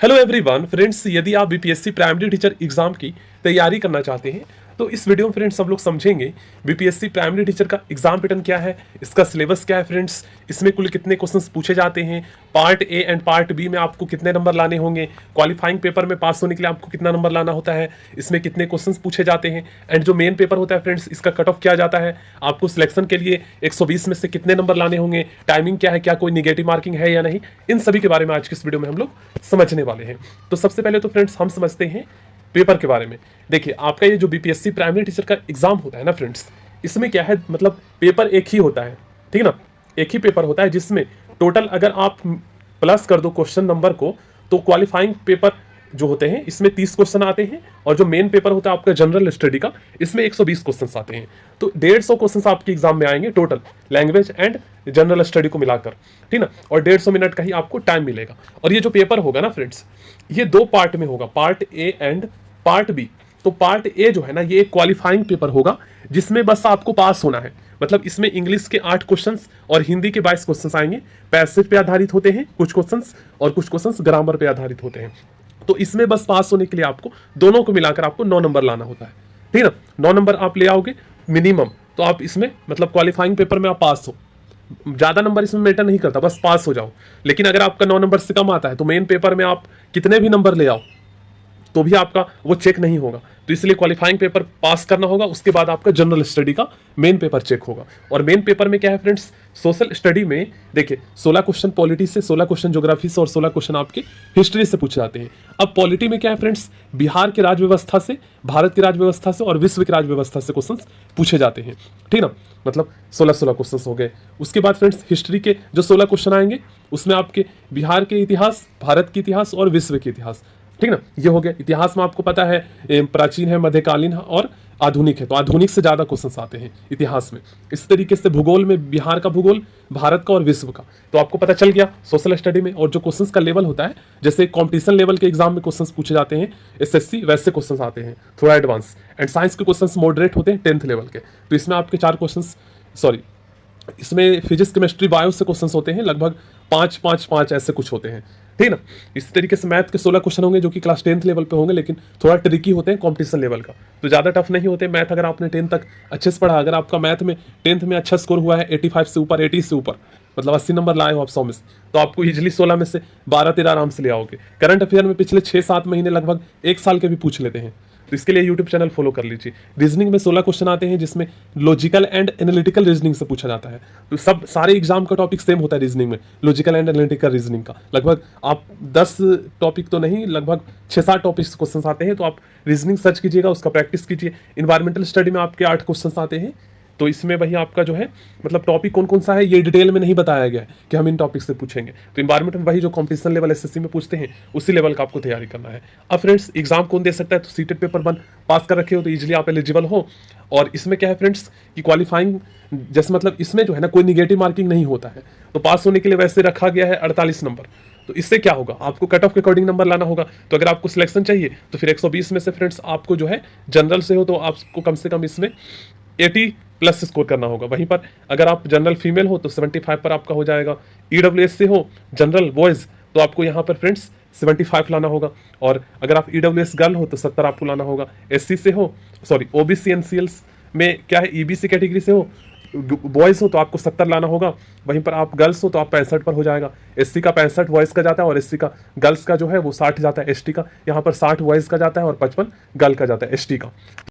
Hello everyone friends, यदि आप BPSC primary teacher exam की तैयारी करना चाहते हैं तो इस वीडियो में फ्रेंड्स सब लोग समझेंगे बीपीएससी प्राइमरी टीचर का एग्जाम पैटर्न क्या है, इसका सिलेबस क्या है फ्रेंड्स, इसमें कुल कितने क्वेश्चंस पूछे जाते हैं, part A and part B में आपको कितने नंबर लाने होंगे, क्वालिफाइंग पेपर में पास होने के लिए आपको कितना नंबर लाना होता है, इसमें कितने क्वेश्चंस पूछे जाते हैं, एंड जो मेन पेपर होता है फ्रेंड्स इसका कट ऑफ क्या जाता है, आपको सिलेक्शन के लिए 120 में से कितने नंबर लाने होंगे, टाइमिंग क्या है, क्या कोई निगेटिव मार्किंग है या नहीं, इन सभी के बारे में आज की इस वीडियो में हम लोग समझने वाले हैं। तो सबसे पहले तो फ्रेंड्स हम समझते हैं पेपर के बारे में। देखिए आपका ये जो बीपीएससी प्राइमरी टीचर का एग्जाम होता है ना फ्रेंड्स, इसमें क्या है, मतलब पेपर एक ही होता है, ठीक ना, एक ही पेपर होता है जिसमें टोटल अगर आप प्लस कर दो क्वेश्चन नंबर को तो क्वालिफाइंग पेपर जो होते हैं इसमें 30 क्वेश्चन आते हैं, और जो मेन पेपर होता है आपका जनरल स्टडी का इसमें 120 क्वेश्चन आते हैं। तो 150 क्वेश्चन आपके एग्जाम में आएंगे total, language and general study को मिलाकर, ठीक ना, और 150 मिनट का ही आपको टाइम मिलेगा। और ये जो पेपर होगा ना फ्रेंड्स, ये दो पार्ट में होगा, part A and part B. तो पार्ट ए जो है ना, ये एक क्वालिफाइंग पेपर होगा जिसमें बस आपको पास होना है। मतलब इसमें इंग्लिश के 8 क्वेश्चंस और हिंदी के 22 क्वेश्चंस आएंगे। पैसिव पे आधारित होते हैं कुछ क्वेश्चंस, और कुछ क्वेश्चंस ग्रामर पे आधारित होते हैं। तो इसमें बस पास होने के लिए आपको दोनों को मिलाकर आपको 9 नंबर लाना होता है, ठीक ना। 9 नंबर आप ले आओगे मिनिमम, तो आप इसमें मतलब क्वालिफाइंग पेपर में आप पास हो। ज़्यादा नंबर इसमें मैटर नहीं करता, बस पास हो जाओ। लेकिन अगर आपका 9 नंबर से कम आता है तो मेन पेपर में आप कितने भी नंबर ले आओ तो भी आपका वो चेक नहीं होगा। तो इसलिए क्वालिफाइंग पेपर पास करना होगा, उसके बाद आपका जनरल स्टडी का मेन पेपर चेक होगा। और मेन पेपर में क्या है फ्रेंड्स, सोशल स्टडी में देखिए 16 क्वेश्चन पॉलिटी से, 16 क्वेश्चन ज्योग्राफी से और 16 क्वेश्चन आपके हिस्ट्री से पूछे जाते हैं। अब पॉलिटी में क्या है फ्रेंड्स, बिहार की राज्य व्यवस्था से, भारत की राज्य व्यवस्था से और विश्व की राज्य व्यवस्था से क्वेश्चन पूछे जाते हैं, ठीक ना। मतलब 16 क्वेश्चन हो गए। उसके बाद फ्रेंड्स हिस्ट्री के जो 16 क्वेश्चन आएंगे उसमें आपके बिहार के इतिहास, भारत के इतिहास और विश्व के इतिहास, ठीक ना, ये हो गया। इतिहास में आपको पता है प्राचीन है, मध्यकालीन है और आधुनिक है, तो आधुनिक से ज़्यादा क्वेश्चंस आते हैं इतिहास में। इस तरीके से भूगोल में बिहार का भूगोल, भारत का और विश्व का, तो आपको पता चल गया सोशल स्टडी में। और जो क्वेश्चंस का लेवल होता है, जैसे कॉम्पिटिशन लेवल के एग्जाम में क्वेश्चंस पूछे जाते हैं एसएससी, वैसे क्वेश्चंस आते हैं थोड़ा एडवांस। एंड साइंस के क्वेश्चंस मॉडरेट होते हैं 10th लेवल के, तो इसमें आपके 4 क्वेश्चंस, सॉरी इसमें फिजिक्स केमिस्ट्री बायो से क्वेश्चंस होते हैं लगभग 5-5-5 ऐसे कुछ होते हैं, ठीक ना। इस तरीके से मैथ के 16 क्वेश्चन होंगे जो कि क्लास 10th लेवल पे होंगे, लेकिन थोड़ा ट्रिकी होते हैं कॉम्पिटिशन लेवल का, तो ज़्यादा टफ नहीं होते मैथ। अगर आपने 10th तक अच्छे से पढ़ा, अगर आपका मैथ में 10th में अच्छा स्कोर हुआ है 85 से ऊपर, 80 से ऊपर, मतलब 80 नंबर लाए हो आप 100 में से, तो आपको इजिली 16 में से 12-13 आराम से ले आओगे। करंट अफेयर में पिछले 6-7 महीने लगभग 1 साल के भी पूछ लेते हैं, तो इसके लिए यूट्यूब चैनल फॉलो कर लीजिए। रीजनिंग में 16 क्वेश्चन आते हैं जिसमें लॉजिकल एंड एनालिटिकल रीजनिंग से पूछा जाता है। तो सब सारे एग्जाम का टॉपिक सेम होता है रीजनिंग में, लॉजिकल एंड एनालिटिकल रीजनिंग का लगभग आप 10 टॉपिक तो नहीं, लगभग 6-7 टॉपिक क्वेश्चन आते हैं। तो आप रीजनिंग सर्च कीजिएगा, उसका प्रैक्टिस कीजिए। इन्वायरमेंटल स्टडी में आपके 8 क्वेश्चन आते हैं, तो इसमें वही आपका जो है मतलब टॉपिक कौन कौन सा है ये डिटेल में नहीं बताया गया है कि हम इन टॉपिक से पूछेंगे। तो इन्वायरमेंट में वही जो कॉम्पिटिशन लेवल एसएससी में पूछते हैं उसी लेवल का आपको तैयारी करना है। अब फ्रेंड्स एग्जाम कौन दे सकता है, तो सीटेट पेपर 1 पास कर रखे हो तो इजीली आप एलिजिबल हो। और इसमें क्या है फ्रेंड्स कि क्वालिफाइंग, जैसे मतलब इसमें जो है ना कोई निगेटिव मार्किंग नहीं होता है, तो पास होने के लिए वैसे रखा गया है 48 नंबर। तो इससे क्या होगा, आपको कट ऑफ के अकॉर्डिंग नंबर लाना होगा। तो अगर आपको सिलेक्शन चाहिए तो फिर 120 में से फ्रेंड्स आपको जो है जनरल से हो तो आपको कम से कम इसमें 80 प्लस स्कोर करना होगा। वहीं पर अगर आप जनरल फीमेल हो तो 75 पर आपका हो जाएगा। ईडब्ल्यूएस से हो जनरल बॉयज़ तो आपको यहाँ पर फ्रेंड्स 75 लाना होगा। और अगर आप ईडब्ल्यूएस गर्ल हो तो 70 आपको लाना होगा। एससी से हो, सॉरी ओबीसी एनसीएल्स में क्या है, ईबीसी कैटेगरी से हो बॉयज़ हो तो आपको 70 लाना होगा। वहीं पर आप गर्ल्स हो तो आप 65 पर हो जाएगा। एससी का 65 बॉयज़ का जाता है और एससी का गर्ल्स का जो है वो 60 जाता है। एसटी का यहाँ पर 60 बॉयज़ का जाता है और 55 गर्ल का जाता है एसटी का।